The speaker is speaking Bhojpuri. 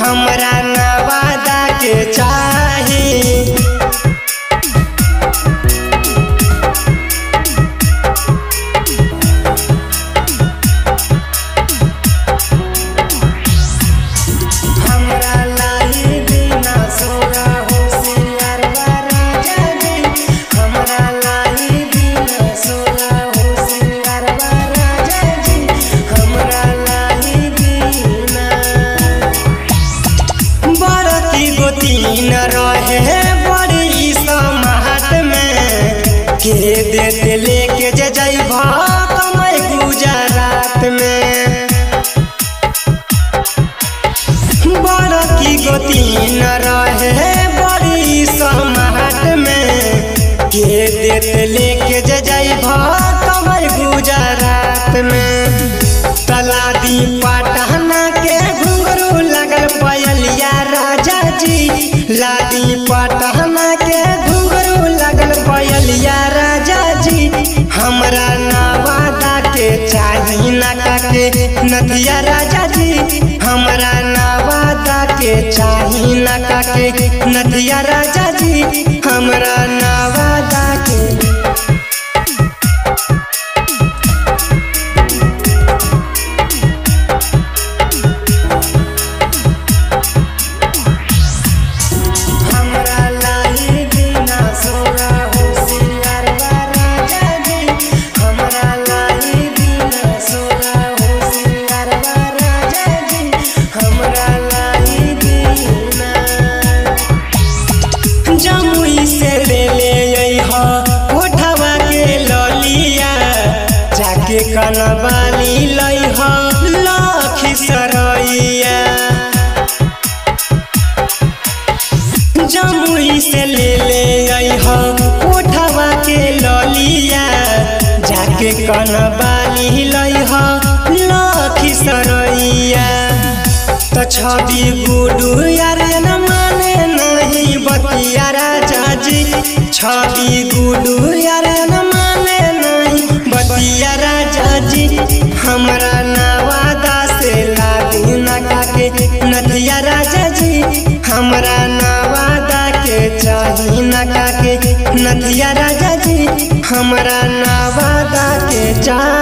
हमरा नवादा के चाही। तीन रहे बड़ी समाहत में के देते लेके जइबा कमाई गुजरात में। बड़की गो तीन रहे बड़ी समाहत में के देते लेके जइबा कमाई गुजरात में। तलादी पटना के घुंघरू लगल पयलिया राजा जी, लादी पटना के घुंघरू लगल पयलिया राजा जी। हमरा नवादा के चाही नका के नथिया राजा जी, हमरा नवादा के चाही नका के नथिया राजा जी, हमरा नवादा के। कनवाली लइह लखीसरैया, जमुई से ले अइह उठवा के ललिया, जाके कनवाली लइह लखीसरैया। तो छवि गुडू यार न माने नहीं बतिया राजा जी, छवि गुडू यार न माने नहीं बतिया राजा जी। हमरा नवादा से लादी नका के नथिया राजा जी, हमरा नवादा के चाही नका के नथिया राजा जी, हमरा नवादा के चाही।